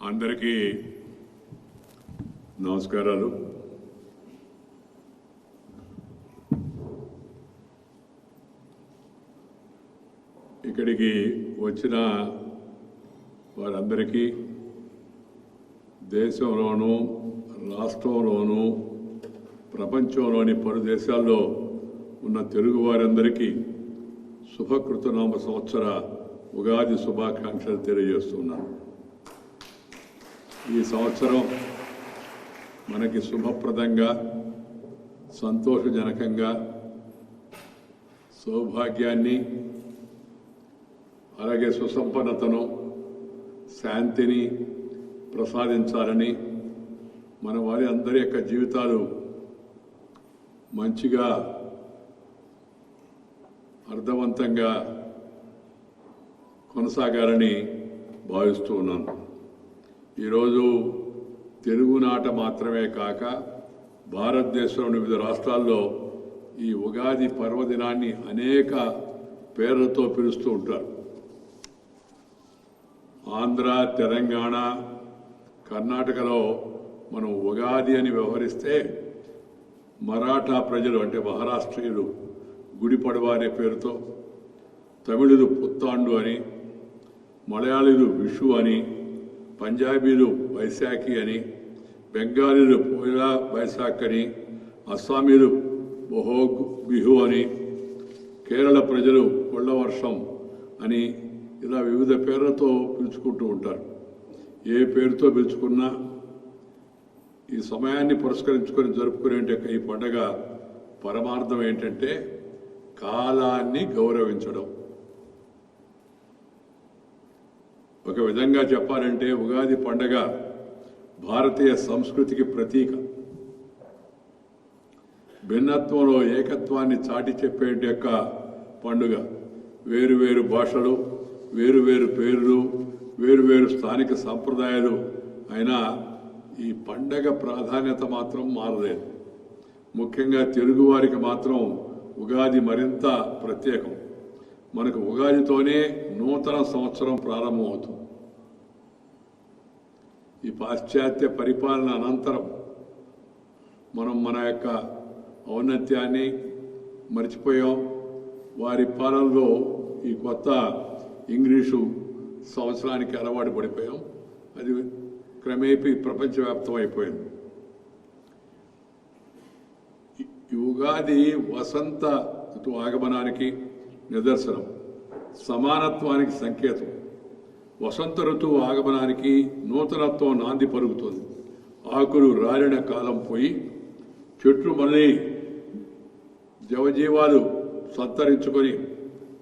అందరికీ నమస్కారాలు. ఇక్కడికి వచ్చిన వారందరికీ దేశంలోనూ రాష్ట్రంలోనూ ప్రపంచంలోని పలు దేశాల్లో ఉన్న తెలుగు వారందరికీ శుభకృతనామ సంవత్సర ఉగాది శుభాకాంక్షలు తెలియజేస్తున్నాను. ఈ సంవత్సరం మనకి శుభప్రదంగా, సంతోషజనకంగా, సౌభాగ్యాన్ని, అలాగే సుసంపన్నతను, శాంతిని ప్రసాదించాలని, మన వారి అందరి యొక్క జీవితాలు మంచిగా అర్థవంతంగా కొనసాగాలని భావిస్తూ ఉన్నాను. ఈరోజు తెలుగునాట మాత్రమే కాక భారతదేశంలోని వివిధ రాష్ట్రాల్లో ఈ ఉగాది పర్వదినాన్ని అనేక పేర్లతో పిలుస్తూ ఉంటారు. ఆంధ్ర, తెలంగాణ, కర్ణాటకలో మనం ఉగాది అని వ్యవహరిస్తే, మరాఠా ప్రజలు అంటే మహారాష్ట్రీయులు గుడిపడవ అనే పేరుతో, తమిళులు పుత్తాండు అని, మలయాళీలు విషు అని, పంజాబీలు వైశాఖి అని, బెంగాలీలు పోయిలా వైశాఖ్ అని, అస్సామీలు బొహోగ్ బిహు అని, కేరళ ప్రజలు కొళ్ళవర్షం అని, ఇలా వివిధ పేర్లతో పిలుచుకుంటూ ఉంటారు. ఏ పేరుతో పిలుచుకున్నా ఈ సమయాన్ని పురస్కరించుకొని జరుపుకునే ఈ పండుగ పరమార్థం ఏంటంటే కాలాన్ని గౌరవించడం. ఒక విధంగా చెప్పాలంటే ఉగాది పండుగ భారతీయ సంస్కృతికి ప్రతీక. భిన్నత్వంలో ఏకత్వాన్ని చాటి చెప్పే యొక్క పండుగ. వేరువేరు భాషలు, వేరువేరు పేర్లు, వేరువేరు స్థానిక సాంప్రదాయాలు అయినా ఈ పండగ ప్రాధాన్యత మాత్రం మారలేదు. ముఖ్యంగా తెలుగువారికి మాత్రం ఉగాది మరింత ప్రత్యేకం. మనకు ఉగాదితోనే నూతన సంవత్సరం ప్రారంభమవుతుంది. ఈ పాశ్చాత్య పరిపాలన అనంతరం మనం మన యొక్క ఔన్నత్యాన్ని మర్చిపోయాం. వారి పాలనలో ఈ కొత్త ఇంగ్లీషు సంవత్సరానికి అలవాటు పడిపోయాం. అది క్రమేపీ ప్రపంచవ్యాప్తం అయిపోయింది. ఈ ఉగాది వసంత ఋతు ఆగమనానికి నిదర్శనం, సమానత్వానికి సంకేతం. వసంత ఋతువు ఆగమనానికి నూతనత్వం నాంది పలుకుతుంది. ఆకులు రాలిన కాలం పోయి చెట్లు మళ్ళీ జవజీవాలు సంతరించుకొని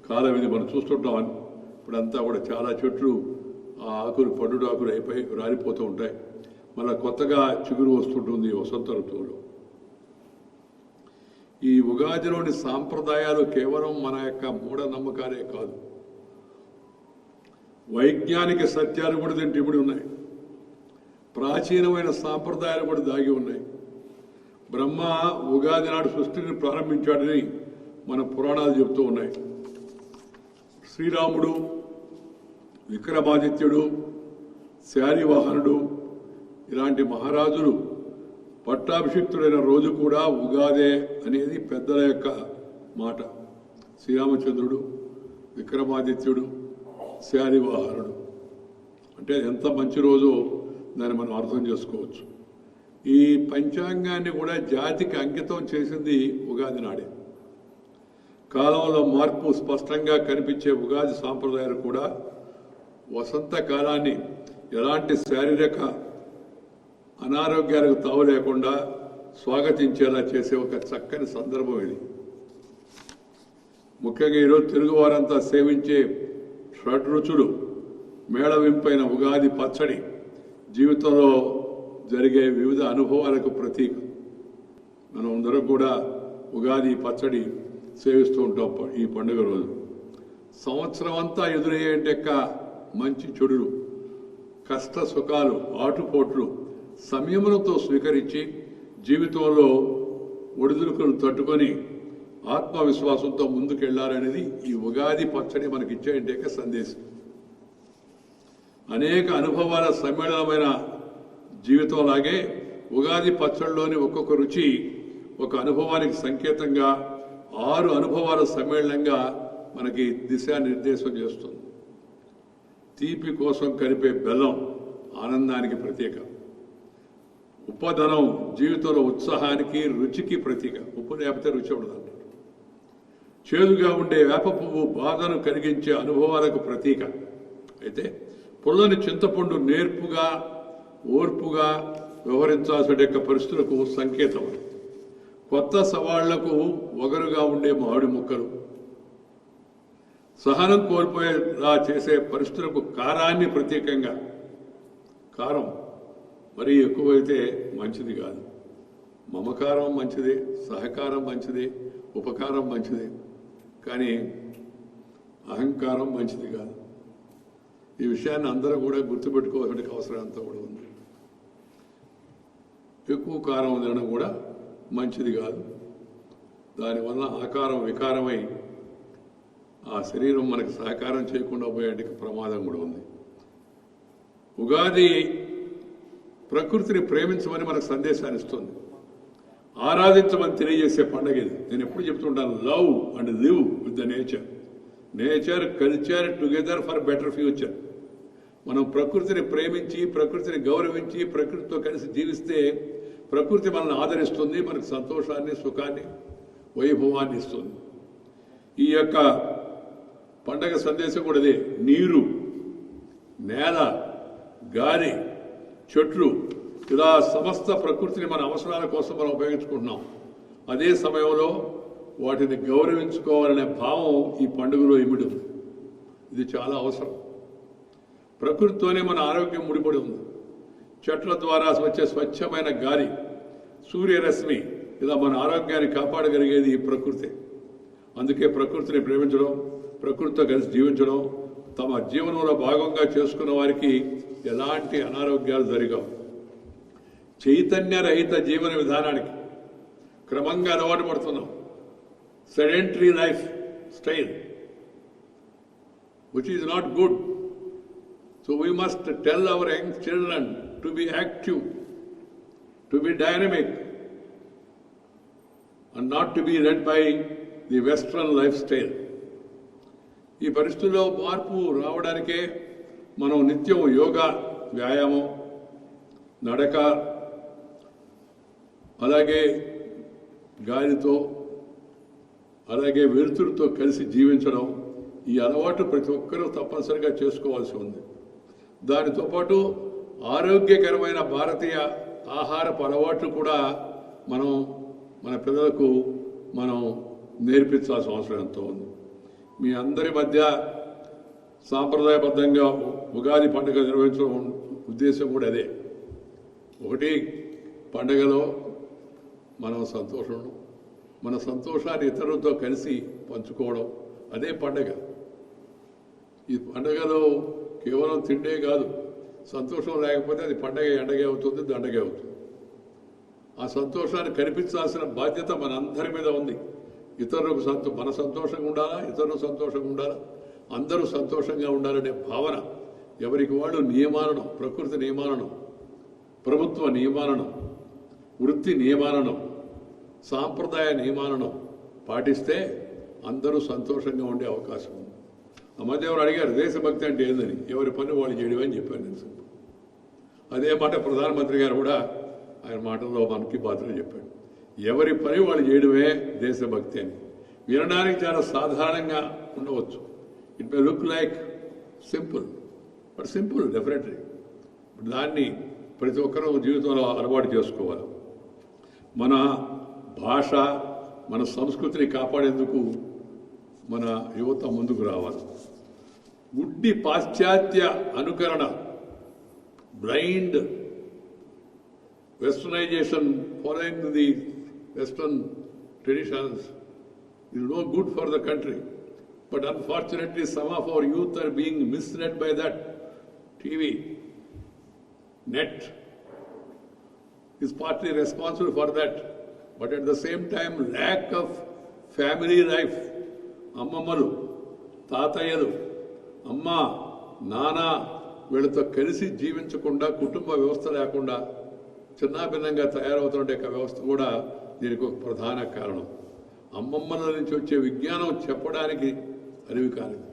కాలం ఇది మనం చూస్తుంటాం. ఇప్పుడంతా కూడా చాలా చెట్లు ఆ ఆకులు పండు ఆకులు అయిపోయి రాలిపోతూ ఉంటాయి. మళ్ళీ కొత్తగా చిగురు వస్తుంటుంది వసంత ఋతువులో. ఈ ఉగాదిలోని సాంప్రదాయాలు కేవలం మన యొక్క మూఢనమ్మకాలే కాదు, వైజ్ఞానిక సత్యాలు కూడా దీంట్లో ఇమిడి ఉన్నాయి. ప్రాచీనమైన సాంప్రదాయాలు కూడా దాగి ఉన్నాయి. బ్రహ్మ ఉగాది నాడు సృష్టిని ప్రారంభించాడని మన పురాణాలు చెబుతూ ఉన్నాయి. శ్రీరాముడు, విక్రమాదిత్యుడు, శాలివాహనుడు ఇలాంటి మహారాజులు పట్టాభిషిక్తుడైన రోజు కూడా ఉగాదే అనేది పెద్దల యొక్క మాట. శ్రీరామచంద్రుడు, విక్రమాదిత్యుడు, శాలివాహనుడు అంటే ఎంత మంచి రోజో దాన్ని మనం అర్థం చేసుకోవచ్చు. ఈ పంచాంగాన్ని కూడా జాతికి అంకితం చేసింది ఉగాది నాడే. కాలంలో మార్పు స్పష్టంగా కనిపించే ఉగాది సాంప్రదాయాలు కూడా వసంత కాలాన్ని ఎలాంటి శారీరక అనారోగ్యాలకు తావు లేకుండా స్వాగతించేలా చేసే ఒక చక్కని సందర్భం ఇది. ముఖ్యంగా ఈరోజు తెలుగువారంతా సేవించే షడ్రుచులు మేళవింపైన ఉగాది పచ్చడి జీవితంలో జరిగే వివిధ అనుభవాలకు ప్రతీక. మనం అందరం కూడా ఉగాది పచ్చడి సేవిస్తూ ఉంటాం ఈ పండుగ రోజు. సంవత్సరం అంతా ఎదురయ్యేట మంచి చెడులు, కష్ట సుఖాలు, ఆటుపోట్లు సంయమనంతో స్వీకరించి జీవితంలో ఒడిదుడుకులను తట్టుకొని ఆత్మవిశ్వాసంతో ముందుకెళ్లాలనేది ఈ ఉగాది పచ్చడి మనకిచ్చే సందేశం. అనేక అనుభవాల సమ్మేళనమైన జీవితంలాగే ఉగాది పచ్చడిలోని ఒక్కొక్క రుచి ఒక అనుభవానికి సంకేతంగా 6 అనుభవాల సమ్మేళనంగా మనకి దిశానిర్దేశం చేస్తుంది. తీపి కోసం కలిపే బెల్లం ఆనందానికి ప్రతీక. ఉప్పదనం జీవితంలో ఉత్సాహానికి రుచికి ప్రతీక. ఉప్పు లేకపోతే రుచి ఉండదు. చేదుగా ఉండే వేప పువ్వు బాధను కలిగించే అనుభవాలకు ప్రతీక. అయితే పుల్లని చింతపండు నేర్పుగా ఓర్పుగా వ్యవహరించాల్సిన పరిస్థితులకు సంకేతం. కొత్త సవాళ్లకు ఒగరుగా ఉండే మామిడి ముక్కలు, సహనం కోల్పోయేలా చేసే పరిస్థితులకు కారాన్ని ప్రత్యేకంగా. కారం మరీ ఎక్కువైతే మంచిది కాదు. మమకారం మంచిది, సహకారం మంచిది, ఉపకారం మంచిది, కానీ అహంకారం మంచిది కాదు. ఈ విషయాన్ని అందరూ కూడా గుర్తుపెట్టుకోవాల్సిన అవసరం అంతా కూడా ఉంది. ఎక్కువ కారం తినడం కూడా మంచిది కాదు. దానివల్ల ఆకారం వికారమై ఆ శరీరం మనకు సహకారం చేయకుండా పోయేటికి ప్రమాదం కూడా ఉంది. ఉగాది ప్రకృతిని ప్రేమించమని మనకు సందేశాన్ని ఇస్తుంది, ఆరాధించమని తెలియజేసే పండుగ ఇది. నేను ఎప్పుడు చెప్తుంటాను, love and live with the nature. Nature culture together for better future. మనం ప్రకృతిని ప్రేమించి, ప్రకృతిని గౌరవించి, ప్రకృతితో కలిసి జీవిస్తే ప్రకృతి మనల్ని ఆదరిస్తుంది, మనకు సంతోషాన్ని, సుఖాన్ని, వైభవాన్ని ఇస్తుంది. ఈ యొక్క పండగ సందేశం కూడా ఇదే. నీరు, నేల, గాలి, చెట్లు, ఇలా సమస్త ప్రకృతిని మన అవసరాల కోసం మనం ఉపయోగించుకుంటున్నాం. అదే సమయంలో వాటిని గౌరవించుకోవాలనే భావం ఈ పండుగలో ఇమిడి ఉంది. ఇది చాలా అవసరం. ప్రకృతితోనే మన ఆరోగ్యం ముడిపడి ఉంది. చెట్ల ద్వారా వచ్చే స్వచ్ఛమైన గాలి, సూర్యరశ్మి, ఇలా మన ఆరోగ్యాన్ని కాపాడగలిగేది ఈ ప్రకృతి. అందుకే ప్రకృతిని ప్రేమించడం, ప్రకృతితో కలిసి జీవించడం తమ జీవనంలో భాగంగా చేసుకున్న వారికి ఎలాంటి అనారోగ్యాలు జరగవు. చైతన్య రహిత జీవన విధానానికి క్రమంగా అలవాటు పడుతున్నాం. Sedentary life style, which is not good. So we must tell our young children to be active, to be dynamic, and not to be led by the Western lifestyle. ఈ పరిస్థితుల్లో మార్పు రావడానికే మనం నిత్యం యోగా, వ్యాయామం, నడక, అలాగే గాలితో, అలాగే వెలుతురుతో కలిసి జీవించడం, ఈ అలవాటు ప్రతి ఒక్కరూ తప్పనిసరిగా చేసుకోవాల్సి ఉంది. దానితో పాటు ఆరోగ్యకరమైన భారతీయ ఆహారపు అలవాట్లు కూడా మన పిల్లలకు మనం నేర్పించాల్సిన అవసరం ఎంతో ఉంది. మీ అందరి మధ్య సాంప్రదాయబద్ధంగా ఉగాది పండుగ నిర్వహించడం ఉద్దేశం కూడా అదే. ఒకటి, పండుగలో మనం సంతోషం, మన సంతోషాన్ని ఇతరులతో కలిసి పంచుకోవడం, అదే పండుగ. ఈ పండుగలో కేవలం తిండే కాదు, సంతోషం లేకపోతే అది పండగ ఎండగే అవుతుంది, దండగే అవుతుంది. ఆ సంతోషాన్ని కనిపించాల్సిన బాధ్యత మనందరి మీద ఉంది. ఇతరులకు మన సంతోషంగా ఉండాలా, ఇతరులు సంతోషంగా ఉండాలా, అందరూ సంతోషంగా ఉండాలనే భావన, ఎవరికి వాళ్ళు నియమాలను, ప్రకృతి నియమాలను, ప్రభుత్వ నియమాలను, వృత్తి నియమాలను, సాంప్రదాయ నియమాలను పాటిస్తే అందరూ సంతోషంగా ఉండే అవకాశం ఉంది. ఆ మధ్య ఎవరు అడిగారు దేశభక్తి అంటే ఏందని, ఎవరి పని వాళ్ళు చేయడం అని చెప్పాను నేను. అదే మాట ప్రధానమంత్రి గారు కూడా ఆయన మాటల్లో మనకి బాధ్యత చెప్పాడు. ఎవరి పని వాళ్ళు చేయడమే దేశభక్తి అని. వినడానికి చాలా సాధారణంగా ఉండవచ్చు. It may look like simple, but simple definitely. దాన్ని ప్రతి ఒక్కరూ జీవితంలో అలవాటు చేసుకోవాలి. మన భాష, మన సంస్కృతిని కాపాడేందుకు మన యువత ముందుకు రావాలి. గుడ్డి పాశ్చాత్య అనుకరణ, blind westernisation, following the western traditions is no good for the country. But unfortunately, some of our youth are being misled by that. TV, net is partly responsible for that. But at the same time, lack of family life. అమ్మమ్మలు, తాతయ్యలు, అమ్మ, నాన్న, వీళ్ళతో కలిసి జీవించకుండా కుటుంబ వ్యవస్థ లేకుండా చిన్నాభిన్నంగా తయారవుతున్న వ్యవస్థ కూడా దీనికి ఒక ప్రధాన కారణం. అమ్మమ్మల నుంచి వచ్చే విజ్ఞానం చెప్పడానికి అరివి కాలేదు.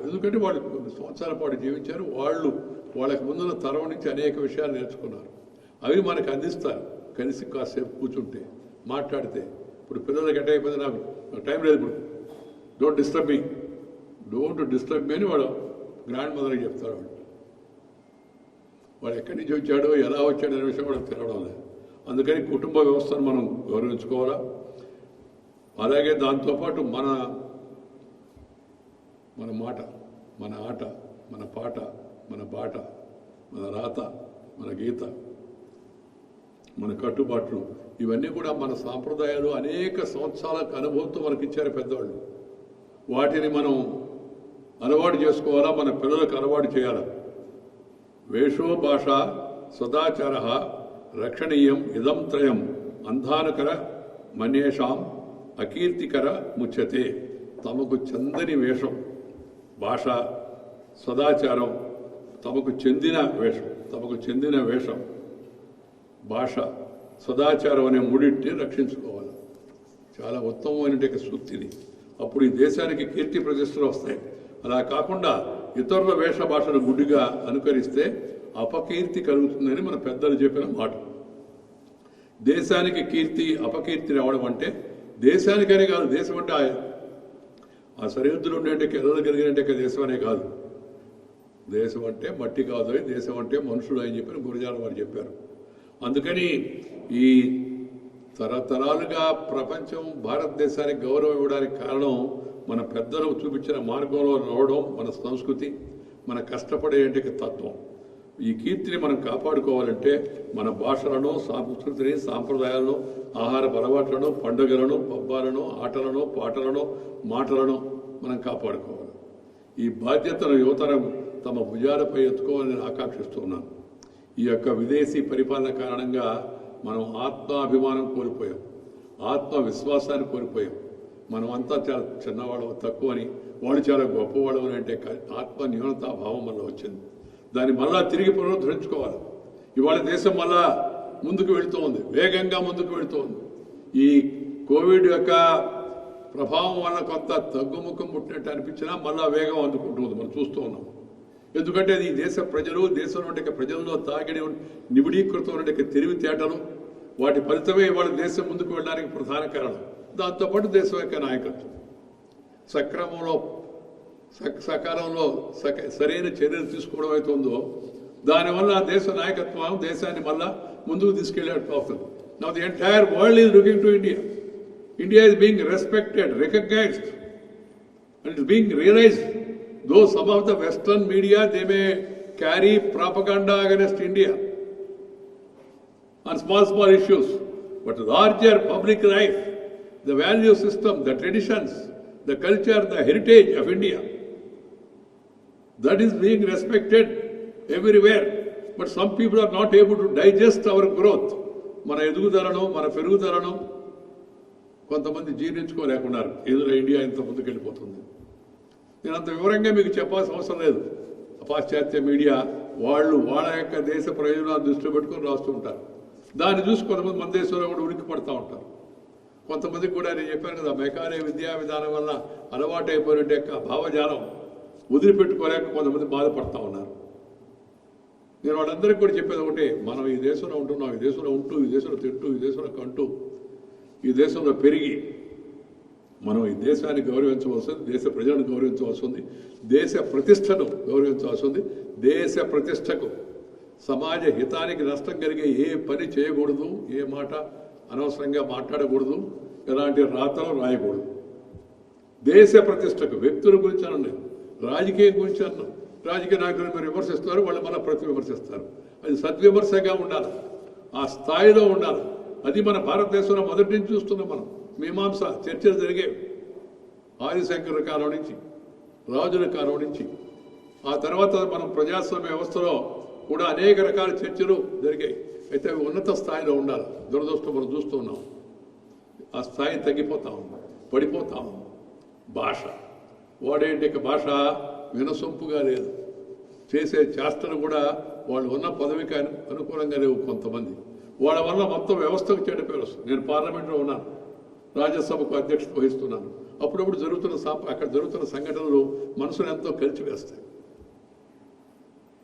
ఎందుకంటే వాళ్ళు కొన్ని సంవత్సరాల పాటు జీవించారు. వాళ్ళకి ముందున్న తరం నుంచి అనేక విషయాలు నేర్చుకున్నారు. అవి మనకు అందిస్తారు కలిసి కాసేపు కూర్చుంటే మాట్లాడితే. ఇప్పుడు పిల్లలకి ఎట్ అయిపోయింది, నాకు టైం లేదు, ఇప్పుడు డోంట్ డిస్టర్బ్ మీ అని వాడు గ్రాండ్ మదర్కి చెప్తారు. వాడు ఎక్కడి నుంచి వచ్చాడో ఎలా వచ్చాడో అనే విషయం కూడా తినడం లేదు. అందుకని కుటుంబ వ్యవస్థను మనం గౌరవించుకోవాలా. అలాగే దాంతోపాటు మన మాట, మన ఆట, మన పాట, మన బాట, మన రాత, మన గీత, మన కట్టుబాట్లు, ఇవన్నీ కూడా మన సాంప్రదాయాలు అనేక సంవత్సరాల అనుభవంతో మనకి ఇచ్చారు పెద్దవాళ్ళు. వాటిని మనం అలవాటు చేసుకోవాలా, మన పిల్లలకు అలవాటు చేయాలా. వేషో భాష సదాచార రక్షణీయం ఇదం త్రయం అంధానకర మన్యేషాం అకీర్తికర ముచ్యతే. తమకు చెందని వేషం, భాష, సదాచారం, తమకు చెందిన వేషం, భాష, సదాచారం అనే మూడింటిని రక్షించుకోవాలి. చాలా ఉత్తమమైన సూక్తిది. అప్పుడు ఈ దేశానికి కీర్తి ప్రతిష్టలు వస్తాయి. అలా కాకుండా ఇతరుల వేష భాషను గుడ్డిగా అనుకరిస్తే అపకీర్తి కలుగుతుందని మన పెద్దలు చెప్పిన మాట. దేశానికి కీర్తి అపకీర్తి రావడం అంటే దేశానికనే కాదు, దేశం అంటే ఆ సరిహద్దులు ఉండేంటే ఎదగలిగినట్టే దేశం అనే కాదు. దేశం అంటే మట్టి కాదు, దేశం అంటే మనుషుడు అని చెప్పి గురజాల వారు చెప్పారు. అందుకని ఈ తరతరాలుగా ప్రపంచం భారతదేశానికి గౌరవం ఇవ్వడానికి కారణం మన పెద్దలు చూపించిన మార్గంలో నడవడం, మన సంస్కృతి, మన కష్టపడే తత్వం. ఈ కీర్తిని మనం కాపాడుకోవాలంటే మన భాషలను, సంస్కృతిని, సాంప్రదాయాలను, ఆహార అలవాట్లను, పండుగలను, పబ్బాలను, ఆటలను, పాటలను, మాటలను మనం కాపాడుకోవాలి. ఈ బాధ్యతను యువతరం తమ భుజాలపై ఎత్తుకోవాలని ఆకాంక్షిస్తున్నాను. ఈ యొక్క విదేశీ పరిపాలన కారణంగా మనం ఆత్మాభిమానం కోల్పోయాం, ఆత్మవిశ్వాసాన్ని కోల్పోయాం. మనం అంతా చాలా చిన్నవాళ్ళం, తక్కువని, వాడు చాలా గొప్పవాడు అని అంటే ఆత్మ న్యూనతాభావం వల్ల వచ్చింది. దాన్ని మళ్ళా తిరిగి పునరుద్ధరించుకోవాలి. ఇవాళ దేశం మళ్ళా ముందుకు వెళుతూ ఉంది, వేగంగా ముందుకు వెళుతూ ఉంది. ఈ కోవిడ్ యొక్క ప్రభావం వల్ల కొంత తగ్గుముఖం పుట్టినట్టు అనిపించినా మళ్ళా వేగం అందుకుంటుంది, మనం చూస్తూ ఉన్నాం. ఎందుకంటే అది దేశ ప్రజలు, దేశంలో ఉండే ప్రజల్లో తాగిడి నిబిడీకృతం ఉండే తెలివితేటలు, వాటి ఫలితమే ఇవాళ దేశం ముందుకు వెళ్ళడానికి ప్రధాన కారణం. దాంతోపాటు దేశం యొక్క నాయకత్వం సకాలంలో సరైన చర్యలు తీసుకోవడం అవుతుందో దానివల్ల దేశ నాయకత్వం దేశాన్ని మళ్ళా ముందుకు తీసుకెళ్లేట్టు అవుతుంది. Now the entire world is looking to India. India is being respected, recognised and it's being realized. Though some of the Western media, they may carry propaganda against India on small issues, but larger public life, the value system, the traditions, the culture, the heritage of India, that is being respected everywhere. But some people are not able to digest our growth. మన ఎదుగుదలను, మన పెరుగుదలను కొంతమంది జీర్ణించుకోలేకున్నారు. ఎదురు India ఇంత ముందుకెళ్ళిపోతుంది. నేను అంత వివరంగా మీకు చెప్పాల్సిన అవసరం లేదు. పాశ్చాత్య మీడియా వాళ్ళ యొక్క దేశ ప్రయోజనాలు దృష్టిలో పెట్టుకుని రాస్తూ ఉంటారు. దాన్ని చూసి కొంతమంది మన దేశంలో కూడా ఉనికి పడుతూ ఉంటారు. కొంతమందికి కూడా నేను చెప్పాను కదా, మెకానే విద్యా విధానం వల్ల అలవాటు అయిపోయినట్టు యొక్క భావజాలం వదిలిపెట్టుకోలేక కొంతమంది బాధపడతా ఉన్నారు. నేను వాళ్ళందరికీ కూడా చెప్పేది ఒకటే, మనం ఈ దేశంలో ఉంటున్నాం, ఈ దేశంలో ఉంటూ, ఈ దేశంలో తింటూ, ఈ దేశంలో కంటూ, ఈ దేశంలో పెరిగి మనం ఈ దేశాన్ని గౌరవించవలసి ఉంది, దేశ ప్రజలను గౌరవించవలసి ఉంది, దేశ ప్రతిష్టను గౌరవించవలసి ఉంది. దేశ ప్రతిష్టకు, సమాజ హితానికి నష్టం కలిగే ఏ పని చేయకూడదు, ఏ మాట అనవసరంగా మాట్లాడకూడదు, ఎలాంటి రాతలు రాయకూడదు. దేశ ప్రతిష్టకు, వ్యక్తుల గురించి అన్నాను, రాజకీయం గురించి అన్నాం. రాజకీయ నాయకులు మీరు విమర్శిస్తారు, వాళ్ళు మళ్ళీ ప్రతి విమర్శిస్తారు. అది సద్విమర్శగా ఉండాలి, ఆ స్థాయిలో ఉండాలి. అది మన భారతదేశంలో మొదటి నుంచి చూస్తున్నాం. మనం మీమాంస చర్చలు జరిగేవి ఆదిశంకర కాలం నుంచి, రాజుల కాలం నుంచి. ఆ తర్వాత మనం ప్రజాస్వామ్య వ్యవస్థలో కూడా అనేక రకాల చర్చలు జరిగాయి. అయితే అవి ఉన్నత స్థాయిలో ఉండాలి. దురదృష్టం మనం చూస్తూ ఉన్నాం, ఆ స్థాయి తగ్గిపోతా ఉంది, పడిపోతా ఉంది. భాష వాడేంటి భాష వినసొంపుగా లేదు. చేసే చేష్టలు కూడా వాళ్ళు ఉన్న పదవికి అనుకూలంగా లేవు. కొంతమంది వాళ్ళ వల్ల మొత్తం వ్యవస్థకు చెడ్డ పేరు వస్తుంది. నేను పార్లమెంట్లో ఉన్నాను, రాజ్యసభకు అధ్యక్షత వహిస్తున్నాను. అప్పుడప్పుడు అక్కడ జరుగుతున్న సంఘటనలు మనసును ఎంతో కలిచివేస్తాయి.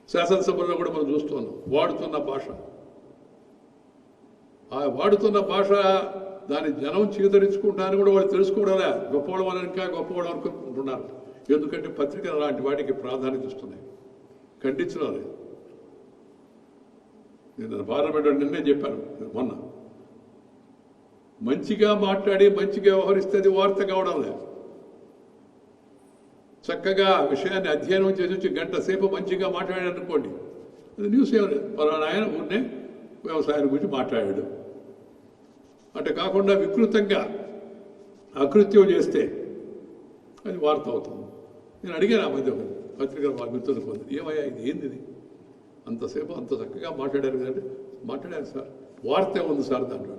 శాసనసభలో కూడా మనం చూస్తున్నాం వాడుతున్న భాష దాని జనం చీదరించుకుంటారని కూడా వాళ్ళు తెలుసుకోవడంలే. గొప్పవాళ్ళు ఇంకా గొప్పవాళ్ళు అనుకుంటున్నారు. ఎందుకంటే పత్రికలు అలాంటి వాటికి ప్రాధాన్యత ఇస్తున్నాయి. ఖండించడం లేదు. నేను పార్లమెంట్లో నిన్నే చెప్పాను, మొన్న మంచిగా మాట్లాడి మంచిగా వ్యవహరిస్తే అది వార్త కావడం లేదు. చక్కగా విషయాన్ని అధ్యయనం చేసి వచ్చి గంట సేపు మంచిగా మాట్లాడాడు అనుకోండి, అది న్యూస్ ఏమలేదు. పలానా ఆయన ఊరినే వ్యవసాయం గురించి మాట్లాడాడు అంటే కాకుండా వికృతంగా అకృత్యం చేస్తే అది వార్త అవుతుంది. నేను అడిగాను ఆ మధ్య పత్రికల మా మిత్రులు కొందరు, ఏమయ్యా ఇది ఏంది అంతసేపు అంత చక్కగా మాట్లాడారు కదంటే, మాట్లాడారు సార్, వార్త ఉంది సార్ దాంట్లో.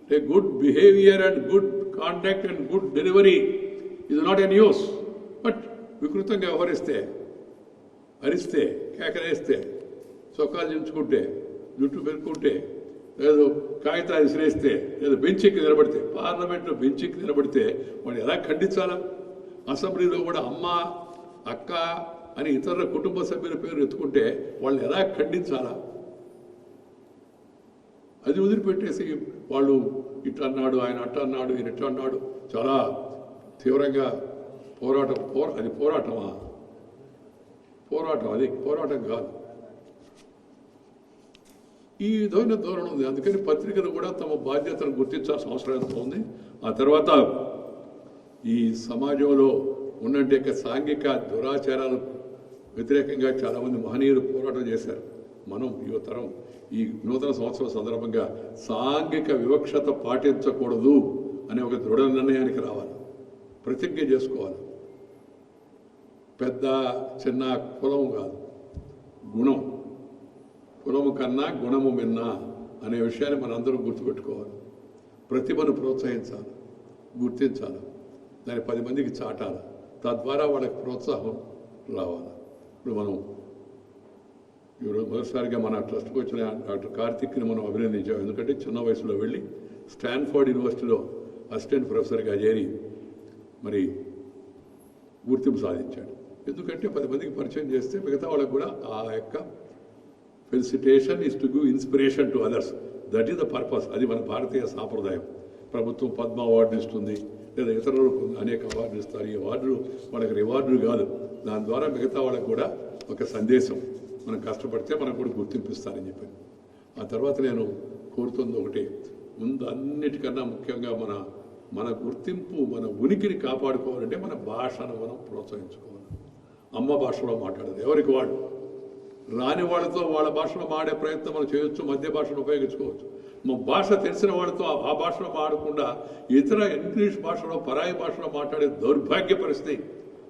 అంటే good behaviour and good contact and good delivery ఇది నాట్ ఎ న్యూస్. బట్ వికృతంగా వ్యవహరిస్తే, అరిస్తే, కేకలేస్తే, చొక్కాలు చించుకుంటే, జుట్టు పెరుక్కుంటే, లేదు కాగితాలు విసిరేస్తే, లేదు బెంచ్కి నిలబడితే, పార్లమెంట్లో బెంచ్కి నిలబడితే వాడు ఎలా ఖండించాలా? అసెంబ్లీలో కూడా అమ్మ, అక్క అని ఇతరుల కుటుంబ సభ్యుల పేరు ఎత్తుకుంటే వాళ్ళని ఎలా ఖండించాలా? అది వదిలిపెట్టేసి వాళ్ళు ఇట్లా అన్నాడు, ఆయన అట్ట అన్నాడు, ఈయన ఇట్లా అన్నాడు, చాలా తీవ్రంగా అది పోరాటమా? అది పోరాటం కాదు. ఈ విధమైన ధోరణి ఉంది. అందుకని పత్రికలు కూడా తమ బాధ్యతను గుర్తించాల్సిన అవసరం ఎంతో ఉంది. ఆ తర్వాత ఈ సమాజంలో ఉన్నట్టు సాంఘిక దురాచారాలు వ్యతిరేకంగా చాలామంది మహనీయులు పోరాటం చేశారు. మనం యువతరం ఈ నూతన సంవత్సరం సందర్భంగా సాంఘిక వివక్షత పాటించకూడదు అనే ఒక దృఢ నిర్ణయానికి రావాలి, ప్రతిజ్ఞ చేసుకోవాలి. పెద్ద చిన్న కులం కాదు, గుణం. కులము కన్నా గుణము మిన్న అనే విషయాన్ని మనందరం గుర్తుపెట్టుకోవాలి. ప్రతిభను ప్రోత్సహించాలి, గుర్తించాలి, దాన్ని 10 మందికి చాటాలి. తద్వారా వాళ్ళకి ప్రోత్సాహం రావాలి. ఇప్పుడు మనం ఈరోజు మొదటిసారిగా మన ట్రస్ట్కి వచ్చిన డాక్టర్ కార్తిక్ని మనం అభినందించాం. ఎందుకంటే చిన్న వయసులో వెళ్ళి స్టాన్ఫోర్డ్ యూనివర్సిటీలో అసిస్టెంట్ ప్రొఫెసర్గా చేరి మరి గుర్తింపు సాధించాడు. ఎందుకంటే 10 మందికి పరిచయం చేస్తే మిగతా వాళ్ళకు కూడా ఆ యొక్క felicitation is to give inspiration to others. That is the purpose. అది మన భారతీయ సాంప్రదాయం. ప్రభుత్వం పద్మ అవార్డు ఇస్తుంది, లేదా ఇతరులకు అనేక అవార్డులు ఇస్తారు. ఈ అవార్డులు వాళ్ళకి రివార్డులు కాదు. దాని ద్వారా మిగతా వాళ్ళకు కూడా ఒక సందేశం, మనం కష్టపడితే మనకు కూడా గుర్తింపిస్తారని చెప్పాను. ఆ తర్వాత నేను కోరుతుంది ఒకటి, ముందు అన్నిటికన్నా ముఖ్యంగా మన గుర్తింపు, మన ఉనికిని కాపాడుకోవాలంటే మన భాషను మనం ప్రోత్సహించుకోవాలి. అమ్మ భాషలో మాట్లాడాలి. ఎవరికి వాళ్ళు రాని వాళ్ళతో వాళ్ళ భాషలో మాడే ప్రయత్నం మనం చేయొచ్చు, మధ్య భాషను ఉపయోగించుకోవచ్చు. మా భాష తెలిసిన వాళ్ళతో ఆ భాషలో మాడకుండా ఇతర ఇంగ్లీష్ భాషలో, పరాయి భాషలో మాట్లాడే దౌర్భాగ్య పరిస్థితి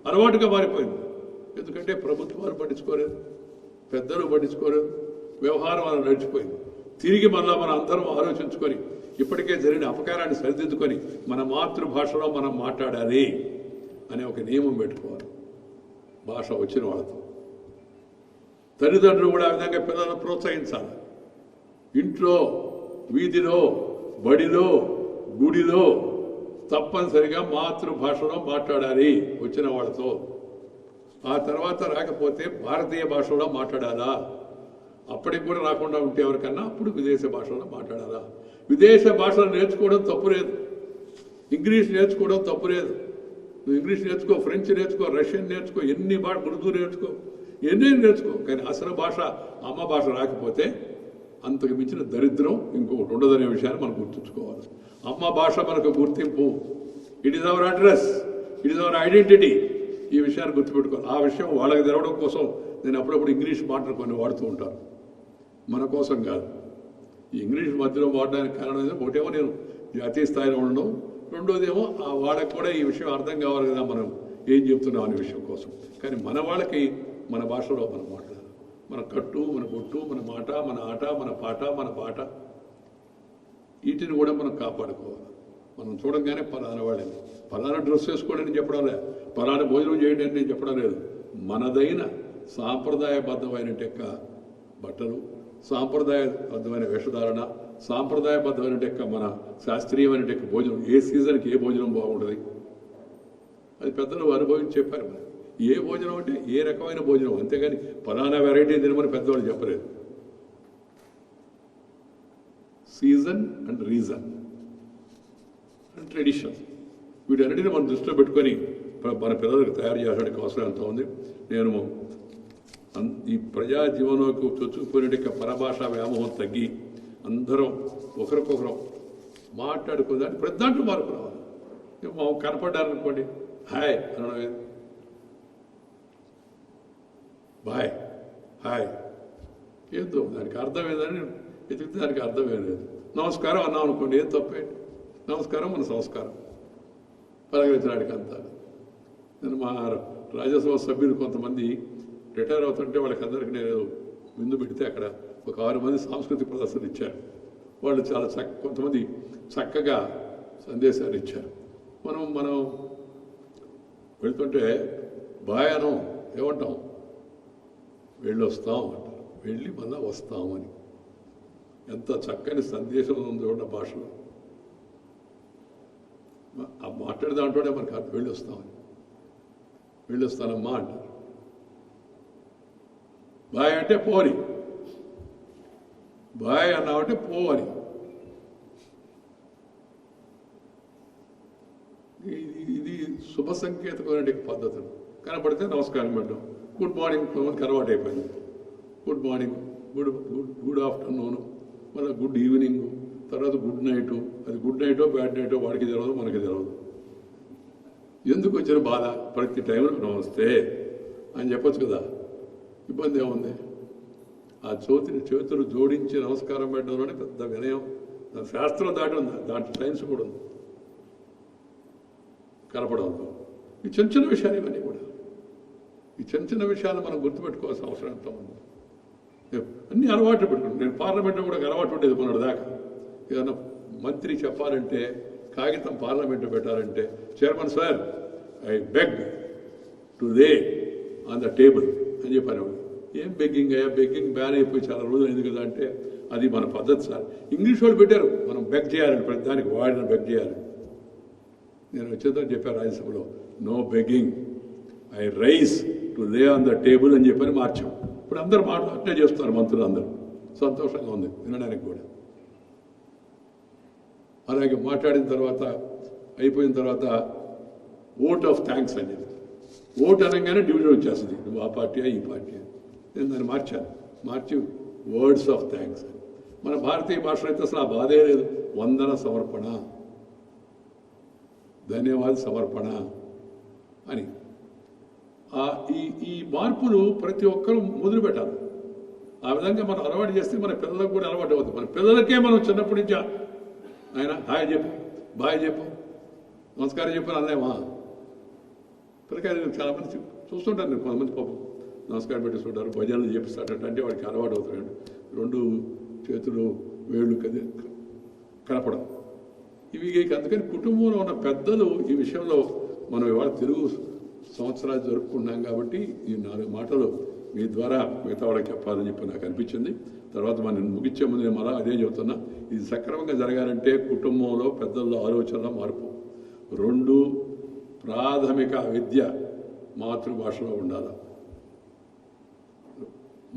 అలవాటుగా మారిపోయింది. ఎందుకంటే ప్రభుత్వాలు పట్టించుకోలేదు, పెద్దలు పట్టించుకోలేదు, వ్యవహారం అలా నడిచిపోయింది. తిరిగి మళ్ళా మన అందరం ఆలోచించుకొని ఇప్పటికే జరిగిన అపకారాన్ని సరిదిద్దుకొని మన మాతృభాషలో మనం మాట్లాడాలి అనే ఒక నియమం పెట్టుకోవాలి. భాష వచ్చిన వాళ్ళతో తల్లిదండ్రులు కూడా ఆ విధంగా పిల్లలను ప్రోత్సహించాలి. ఇంట్లో, వీధిలో, బడిలో, గుడిలో తప్పనిసరిగా మాతృభాషలో మాట్లాడాలి వచ్చిన వాళ్ళతో. ఆ తర్వాత రాకపోతే భారతీయ భాషలో మాట్లాడాలా? అప్పటికి కూడా రాకుండా ఉంటే ఎవరికన్నా అప్పుడు విదేశ భాషలో మాట్లాడాలా? విదేశ భాషలు నేర్చుకోవడం తప్పులేదు, ఇంగ్లీష్ నేర్చుకోవడం తప్పులేదు. నువ్వు ఇంగ్లీష్ నేర్చుకో, ఫ్రెంచ్ నేర్చుకో, రష్యన్ నేర్చుకో, ఎన్ని ఉర్దూ నేర్చుకో, ఎన్నేం నేర్చుకో. కానీ అసలు భాష, అమ్మ భాష రాకపోతే అంతకు మించిన దరిద్రం ఇంకొకటి ఉండదనే విషయాన్ని మనం గుర్తుంచుకోవాలి. అమ్మ భాష మనకు గుర్తింపు. It is our address, it is our identity. ఈ విషయాన్ని గుర్తుపెట్టుకోవాలి. ఆ విషయం వాళ్ళకి తెలవడం కోసం నేను అప్పుడప్పుడు ఇంగ్లీష్ మాటలు కొన్ని వాడుతూ ఉంటాను, మన కోసం కాదు. ఈ ఇంగ్లీష్ మధ్యలో వాడడానికి కారణం ఏదో ఒకటేమో నేను జాతీయ స్థాయిలో ఉండడం, రెండోదేమో ఆ వాళ్ళకి కూడా ఈ విషయం అర్థం కావాలి కదా మనం ఏం చెప్తున్నాం అనే విషయం కోసం. కానీ మన వాళ్ళకి మన భాషలో మనం మాట్లాడాలి. మన కట్టు, మన బొట్టు, మన మాట, మన ఆట, మన పాట, మన పాట, వీటిని కూడా మనం కాపాడుకోవాలి. మనం చూడంగానే పలానా వాళ్ళని, పలానా డ్రెస్ వేసుకోవడం నేను చెప్పడం లేదు, పలానా భోజనం చేయండి అని నేను చెప్పడం లేదు. మనదైన సాంప్రదాయబద్ధమైన బట్టలు, సాంప్రదాయబద్ధమైన వేషధారణ, సాంప్రదాయబద్ధమైన మన శాస్త్రీయమైన భోజనం, ఏ సీజన్కి ఏ భోజనం బాగుంటుంది అది పెద్దలు అనుభవించి చెప్పారు. మరి ఏ భోజనం అంటే ఏ రకమైన భోజనం, అంతేగాని ఫలానా వెరైటీ తినమని పెద్దవాళ్ళు చెప్పలేదు. Season and reason and tradition, వీటన్నిటిని మనం దృష్టిలో పెట్టుకొని మన పిల్లలకు తయారు చేయడానికి అవసరం ఎంత ఉంది. నేను ఈ ప్రజా జీవనంలోకి చొచ్చుకుపోయిన పరభాషా వ్యామోహం తగ్గి అందరం ఒకరికొకరం మాట్లాడుకునేదాన్ని ప్రతి దాంట్లో మార్పు రావాలి. కనపడ్డారనుకోండి, హాయ్ అనడం, బాయ్, హాయ్, ఏదో దానికి అర్థం ఏదని ఎదిగితే దానికి అర్థం ఏం లేదు. నమస్కారం అన్నాం అనుకోండి, ఏం తప్పేంటి, నమస్కారం మన సంస్కారం పలకరించడానికి అంతా. నేను మా రాజ్యసభ సభ్యులు కొంతమంది రిటైర్ అవుతుంటే వాళ్ళకందరికీ నేను విందు పెడితే అక్కడ ఒక 6 మంది సాంస్కృతిక ప్రదర్శన ఇచ్చారు. వాళ్ళు చాలా కొంతమంది చక్కగా సందేశాలు ఇచ్చారు. మనం వెళ్తుంటే బాయ్ అనం, ఏమంటాం, వెళ్ళొస్తాం అంటారు, వెళ్ళి మళ్ళా వస్తామని. ఎంత చక్కని సందేశం ఉందో భాషలో. మాట్లాడే దాంట్లోనే మనకు అర్థం, వెళ్ళొస్తామని, వెళ్ళొస్తానమ్మా అంటారు. బాయ్ అంటే పోని, బాయ్ అన్నామంటే పోవని. ఇది శుభ సంకేతమైన పద్ధతులు. కనపడితే నమస్కారం పెట్టడం, గుడ్ మార్నింగ్ మనకి అలవాటు అయిపోయింది. గుడ్ మార్నింగ్, గుడ్ ఆఫ్టర్నూన్, మళ్ళీ గుడ్ ఈవినింగ్, తర్వాత గుడ్ నైటు. అది గుడ్ నైటో బ్యాడ్ నైటో వాడికి తెలియదు, మనకి తెలియదు. ఎందుకు వచ్చిన బాధ? ప్రతి టైంలో నమస్తే అని చెప్పచ్చు కదా, ఇబ్బంది ఏముంది? ఆ చేతులు జోడించి నమస్కారం పెట్టడంలోనే పెద్ద వినయం. దాని శాస్త్రం దాటి ఉంది, దాంట్లో సైన్స్ కూడా ఉంది. కలపడంలో ఈ చిన్న చిన్న విషయాలు ఇవన్నీ కూడా, ఈ చిన్న చిన్న విషయాలు మనం గుర్తుపెట్టుకోవాల్సిన అవసరం ఎంత ఉంది. అన్ని అలవాట్లు పెట్టుకుంటాం. నేను పార్లమెంట్లో కూడా అలవాటు ఉండేది మొన్నటి దాకా. ఏదన్నా మంత్రి చెప్పాలంటే, కాగితం పార్లమెంట్లో పెట్టాలంటే, chairman sir I beg to lay on the table అని చెప్పాను. ఏం బెగ్గింగ్ అయ్యా, బెగ్గింగ్ బ్యాన్ అయిపోయి చాలా రోజులు అయింది కదా అంటే, అది మన పద్ధతి సార్. ఇంగ్లీష్ వాళ్ళు పెట్టారు, మనం బెగ్ చేయాలని, ప్రతి దానికి వాడిన బెగ్ చేయాలి. నేను వచ్చేదని చెప్పాను రాజ్యసభలో, no begging, I rise to lay on the table అని చెప్పని మార్చాం. ఇప్పుడు అందరూ అట్లే చేస్తున్నారు మంత్రులు అందరూ. సంతోషంగా ఉంది వినడానికి కూడా. అలాగే మాట్లాడిన తర్వాత, అయిపోయిన తర్వాత ఓట్ ఆఫ్ థ్యాంక్స్ అని చెప్పి, ఓట్ అనగానే డివిజన్ వచ్చేస్తుంది, నువ్వు ఆ పార్టీయా ఈ పార్టీ. నేను దాన్ని మార్చి వర్డ్స్ ఆఫ్ థ్యాంక్స్. మన భారతీయ భాషలో అయితే అసలు ఆ బాధే లేదు. వందన సమర్పణ, ధన్యవాద సమర్పణ అని. ఈ మార్పులు ప్రతి ఒక్కరూ మొదలు పెట్టాలి. ఆ విధంగా మనం అలవాటు చేస్తే మన పిల్లలకు కూడా అలవాటు అవుతుంది. మన పిల్లలకే మనం చిన్నప్పటి నుంచి ఆయన హాయ్ చెప్పు, బాయ్ చెప్పు, నమస్కారం చెప్పు అన్నామా. పిల్లకాయలు చాలామంది చూస్తుంటారు, నేను కొంతమంది పాపం నమస్కారం పెట్టిస్తుంటారు, భజనలు చేపిస్తాడట, అంటే వాడికి అలవాటు అవుతాడు. 2 చేతులు వేళ్ళు కలపడం ఇవి. అందుకని కుటుంబంలో ఉన్న పెద్దలు ఈ విషయంలో, మనం ఇవాళ తెలుగు సంవత్సరాలు జరుపుకున్నాం కాబట్టి ఈ 4 మాటలు మీ ద్వారా మిగతా వాళ్ళకి చెప్పాలని చెప్పి నాకు అనిపించింది. తర్వాత మనం ముగించే ముందు నేను మళ్ళా అదే చెబుతున్నా, ఇది సక్రమంగా జరగాలంటే కుటుంబంలో పెద్దల్లో ఆలోచనలో మార్పు. 2, ప్రాథమిక విద్య మాతృభాషలో ఉండాలి.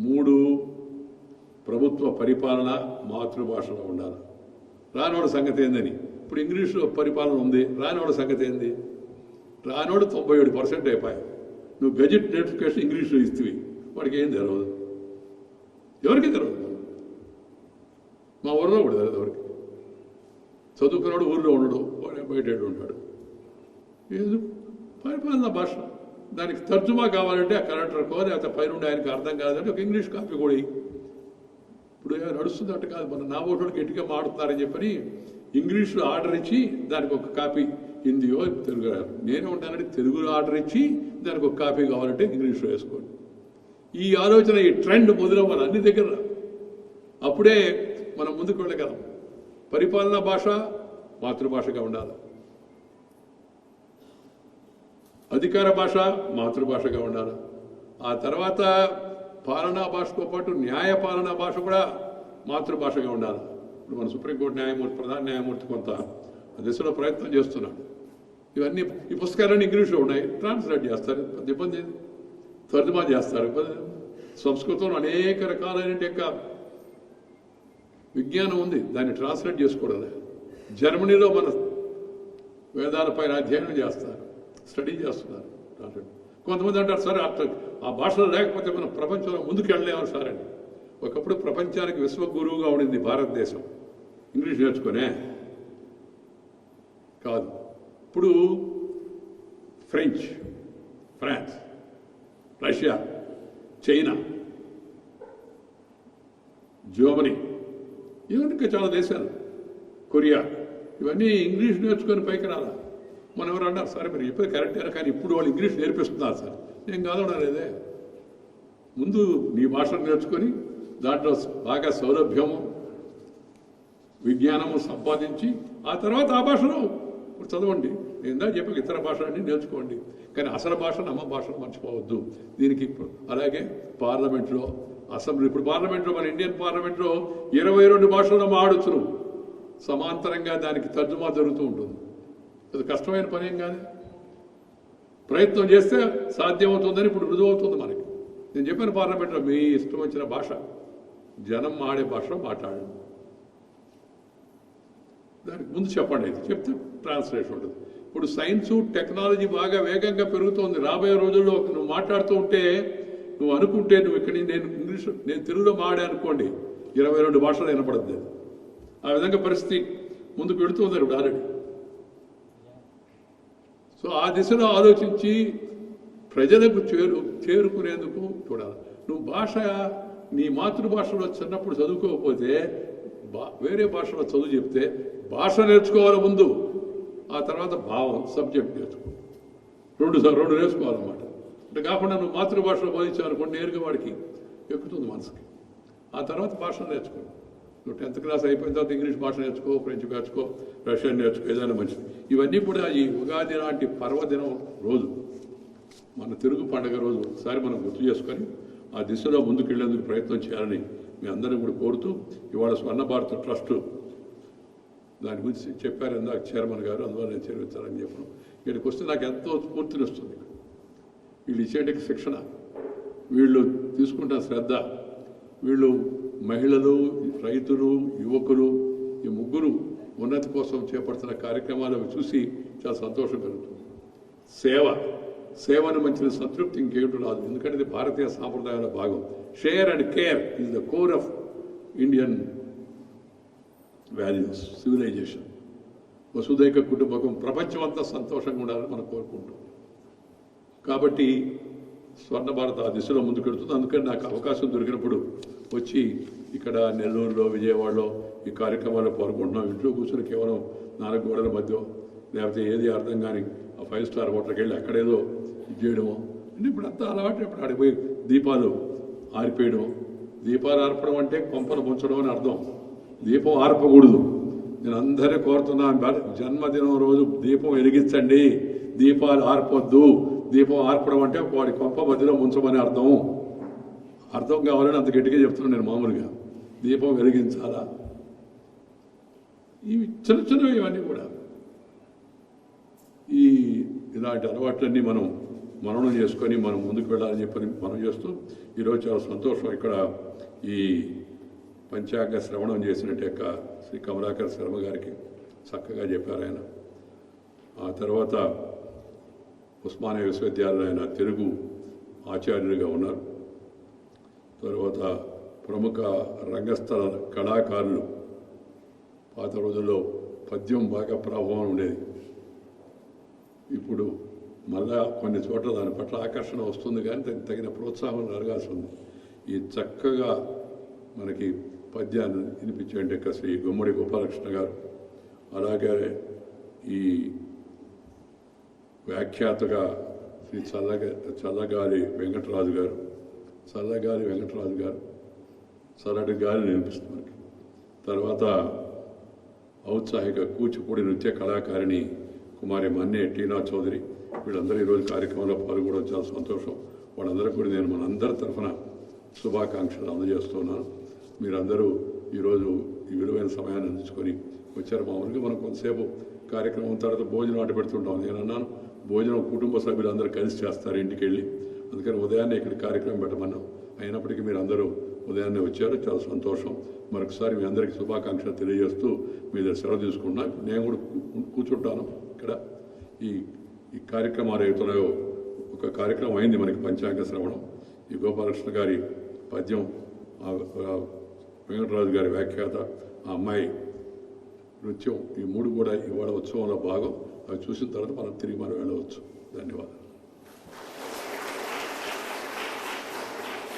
3, ప్రభుత్వ పరిపాలన మాతృభాషలో ఉండాలి. రానివాడి సంగతి ఏందని, ఇప్పుడు ఇంగ్లీషులో పరిపాలన ఉంది, రానివాడి సంగతి ఏంది? రానివాడు 97% అయిపోయాయి. నువ్వు గెజెట్ నోటిఫికేషన్ ఇంగ్లీష్లో ఇస్తేవి, వాడికి ఏం తెలియదు, ఎవరికి తెలియదు. మా ఊరిలో కూడా తెలియదు ఎవరికి. చదువుకున్నాడు ఊరిలో ఉండడు, బయట ఉంటాడు. ఏదో పరిపాలన భాష, దానికి తర్జుమా కావాలంటే ఆ కలెక్టర్కో లేకపోతే పైనుండి ఆయనకి అర్థం కాదంటే ఒక ఇంగ్లీష్ కాపీ కూడా. ఇప్పుడు నడుస్తున్నట్టు కాదు, మన నా ఓటుడికి గట్టిగా మాడుతున్నారని చెప్పని ఇంగ్లీష్లో ఆర్డర్ ఇచ్చి దానికి ఒక కాపీ హిందీయో తెలుగు. నేనే ఉంటానంటే తెలుగులో ఆర్డర్ ఇచ్చి దానికి ఒక కాపీ కావాలంటే ఇంగ్లీష్లో వేసుకోండి. ఈ ఆలోచన, ఈ ట్రెండ్ మొదలవ్వాలి అన్ని దగ్గర. అప్పుడే మనం ముందుకు వెళ్ళగలం. పరిపాలనా భాష మాతృభాషగా ఉండాలి, అధికార భాష మాతృభాషగా ఉండాలి, ఆ తర్వాత పాలనా భాషతో పాటు న్యాయ పాలనా భాష కూడా మాతృభాషగా ఉండాలి. ఇప్పుడు మన సుప్రీంకోర్టు న్యాయమూర్తి, ప్రధాన న్యాయమూర్తి కొంత దిశలో ప్రయత్నం చేస్తున్నాడు. ఇవన్నీ ఈ పుస్తకాలన్నీ ఇంగ్లీష్లో ఉన్నాయి, ట్రాన్స్లేట్ చేస్తారు, ఇబ్బంది తర్జుమా చేస్తారు. సంస్కృతంలో అనేక రకాలైన యొక్క విజ్ఞానం ఉంది, దాన్ని ట్రాన్స్లేట్ చేసుకోవడం. జర్మనీలో మన వేదాలపైన అధ్యయనం చేస్తారు, స్టడీ చేస్తున్నారు. కొంతమంది అంటారు సార్ ఆ భాషలో లేకపోతే మనం ప్రపంచంలో ముందుకు వెళ్ళలేము సార్ అని. ఒకప్పుడు ప్రపంచానికి విశ్వగురువుగా ఉండింది భారతదేశం, ఇంగ్లీష్ నేర్చుకునే కాదు. ఇప్పుడు French, France, Russia, China, Germany, ఇవన్నీ ఇంకా చాలా దేశాలు, కొరియా, ఇవన్నీ ఇంగ్లీష్ నేర్చుకొని పైకి రాలా. మనం ఎవరు అన్నారు సార్ మీరు చెప్పేది కరెక్టేనా, కానీ ఇప్పుడు వాళ్ళు ఇంగ్లీష్ నేర్పిస్తున్నారు సార్. నేను కాదనలేదే, ముందు నీ భాషను నేర్చుకొని దాంట్లో బాగా సౌలభ్యము విజ్ఞానము సంపాదించి ఆ తర్వాత ఆ భాషను చదవండి. నేను ఇందా చెప్పి ఇతర భాషలన్నీ నేర్చుకోండి, కానీ అసలు భాషను అమ్మ భాషను మర్చిపోవద్దు. దీనికి అలాగే పార్లమెంట్లో, అసెంబ్లీ, ఇప్పుడు పార్లమెంట్లో మన ఇండియన్ పార్లమెంట్లో 22 భాషల్లో మాడొచ్చును, సమాంతరంగా దానికి తర్జుమా జరుగుతూ ఉంటుంది. అది కష్టమైన పని ఏం కాదు, ప్రయత్నం చేస్తే సాధ్యమవుతుందని ఇప్పుడు రుజువు అవుతుంది మనకి. నేను చెప్పిన పార్లమెంట్లో మీ ఇష్టం వచ్చిన భాష, జనం ఆడే భాషలో మాట్లాడండి, దానికి ముందు చెప్పండి, అయితే చెప్తే ట్రాన్స్లేషన్ ఉంటుంది. ఇప్పుడు సైన్సు టెక్నాలజీ బాగా వేగంగా పెరుగుతోంది. రాబోయే రోజుల్లో నువ్వు మాట్లాడుతూ ఉంటే, నువ్వు అనుకుంటే నువ్వు ఇక్కడ నేను తెలుగులో మాడే అనుకోండి, 22 భాషలు వినపడుతుంది. ఆ విధంగా పరిస్థితి ముందుకు పెడుతుంది ఇప్పుడు ఆల్రెడీ. సో ఆ దిశలో ఆలోచించి ప్రజలకు చేరుకునేందుకు చూడాలి. నువ్వు భాష నీ మాతృభాషలో చిన్నప్పుడు చదువుకోకపోతే వేరే భాషలో చదువు చెప్తే భాష నేర్చుకోవాలి ముందు, ఆ తర్వాత భావం సబ్జెక్ట్ నేర్చుకో, రెండు నేర్చుకోవాలన్నమాట. అంటే కాకుండా నువ్వు మాతృభాషలో బోధించాలనుకోండి నేరుగా వాడికి ఎక్కుతుంది మనసుకి. ఆ తర్వాత భాష నేర్చుకో. నువ్వు 10th క్లాస్ అయిపోయిన తర్వాత ఇంగ్లీష్ భాష నేర్చుకో, ఫ్రెంచ్ నేర్చుకో, రష్యన్ నేర్చుకో, ఏదైనా మంచిది. ఇవన్నీ కూడా ఈ ఉగాది లాంటి పర్వదినం రోజు, మన తెలుగు పండుగ రోజు ఒకసారి మనం గుర్తు చేసుకొని ఆ దిశలో ముందుకెళ్లేందుకు ప్రయత్నం చేయాలని మీ అందరినీ కూడా కోరుతూ, ఇవాళ స్వర్ణ భారత్ ట్రస్ట్ దాని గురించి చెప్పారు ఇందాక చైర్మన్ గారు, అందువల్ల నేను చేర్చాలని చెప్పడం. ఇక్కడికి వస్తే నాకు ఎంతో స్ఫూర్తిని వస్తుంది. వీళ్ళు ఇచ్చేటికి శిక్షణ, వీళ్ళు తీసుకుంటున్న శ్రద్ధ, వీళ్ళు మహిళలు, రైతులు, యువకులు, ఈ ముగ్గురు ఉన్నతి కోసం చేపడుతున్న కార్యక్రమాలు చూసి చాలా సంతోషం కలుగుతుంది. సేవను మంచిన సంతృప్తి ఇంకేమిటి రాదు, ఎందుకంటే ఇది భారతీయ సాంప్రదాయాల భాగం. Share and care is the core of Indian values, civilisation. వసుదైక కుటుంబకం, ప్రపంచం అంతా సంతోషంగా ఉండాలని మనం కోరుకుంటాం. కాబట్టి స్వర్ణ భారత్ ఆ దిశలో ముందుకెడుతుంది. అందుకని నాకు అవకాశం దొరికినప్పుడు వచ్చి ఇక్కడ నెల్లూరులో, విజయవాడలో ఈ కార్యక్రమాల్లో పాల్గొంటున్నాం. ఇంట్లో కూర్చొని కేవలం 4 గోడల మధ్య, లేకపోతే ఏది అర్థం కానీ ఆ 5 స్టార్ హోటల్కి వెళ్ళి అక్కడేదో ఇది చేయడము అంటే ఇప్పుడు అంతా అలవాటు. ఇప్పుడు ఆడిపోయి దీపాలు ఆరిపోయడం, దీపాలు ఆర్పడం అంటే కొంపలు ముంచడం అని అర్థం. దీపం ఆర్పకూడదు. నేను అందరినీ కోరుతున్నాను, జన్మదినం రోజు దీపం వెలిగించండి, దీపాలు ఆర్పొద్దు. దీపం ఆర్పడం అంటే వాడి కొంప మధ్యలో ముంచమని అర్థం కావాలని అంత గట్టిగా చెప్తున్నాను నేను. మామూలుగా దీపం వెలిగించాలా, ఇవి చిన్నవి ఇవన్నీ కూడా ఇలాంటి అలవాట్లన్నీ మనం మననం చేసుకొని మనం ముందుకు వెళ్ళాలని చెప్పని మనం చేస్తూ, ఈరోజు చాలా సంతోషం. ఇక్కడ ఈ పంచాంగ శ్రవణం చేసినట్టు యొక్క శ్రీ కమలాకర్ శర్మ గారికి చక్కగా చెప్పారు ఆయన. ఆ తర్వాత ఉస్మానియా విశ్వవిద్యాలయంలో ఆయన తెలుగు ఆచార్యులుగా ఉన్నారు. తర్వాత ప్రముఖ రంగస్థల కళాకారులు, పాత రోజుల్లో పద్యం బాగా ప్రభావం ఉండేది. ఇప్పుడు మళ్ళా కొన్ని చోట్ల దాని పట్ల ఆకర్షణ వస్తుంది, కానీ దానికి తగిన ప్రోత్సాహం జరగాల్సి ఉంది. ఈ చక్కగా మనకి పద్యాన్ని వినిపించే శ్రీ గుమ్మడి గోపాలకృష్ణ గారు, అలాగే ఈ వ్యాఖ్యాతగా శ్రీ చల్లగాలి వెంకటరాజు గారు, చల్లటి గాలి వినిపిస్తుంది మనకి. తర్వాత ఔత్సాహిక కూచిపూడి నృత్య కళాకారిణి కుమారి మన్నే టీనా చౌదరి, వీళ్ళందరూ ఈరోజు కార్యక్రమంలో పాల్గొనడం చాలా సంతోషం. వాళ్ళందరికీ కూడా నేను మనందరి తరఫున శుభాకాంక్షలు అందజేస్తున్నాను. మీరందరూ ఈరోజు ఈ విలువైన సమయాన్ని అందించుకొని వచ్చారు. మామూలుగా మనం కొంతసేపు కార్యక్రమం తర్వాత భోజనం ఆట పెడుతుంటాం. నేను అన్నాను భోజనం కుటుంబ సభ్యులందరూ కలిసి చేస్తారు ఇంటికి వెళ్ళి, అందుకని ఉదయాన్నే ఇక్కడ కార్యక్రమం పెట్టమన్నాం. అయినప్పటికీ మీరు అందరూ ఉదయాన్నే వచ్చారు, చాలా సంతోషం. మరొకసారి మీ అందరికీ శుభాకాంక్షలు తెలియజేస్తూ మీ దగ్గర సెలవు తీసుకున్నా. నేను కూడా కూర్చుంటాను ఇక్కడ. ఈ కార్యక్రమాలు అవుతున్నాయో ఒక కార్యక్రమం అయింది మనకి పంచాంగ శ్రవణం. ఈ గోపాలకృష్ణ గారి పద్యం, వెంకటరాజు గారి వ్యాఖ్యాత, ఆ అమ్మాయి నృత్యం, ఈ మూడు కూడా ఇవాళ ఉత్సవంలో భాగం. అవి చూసిన తర్వాత మనం తిరిగి వెళ్ళవచ్చు. ధన్యవాదాలు.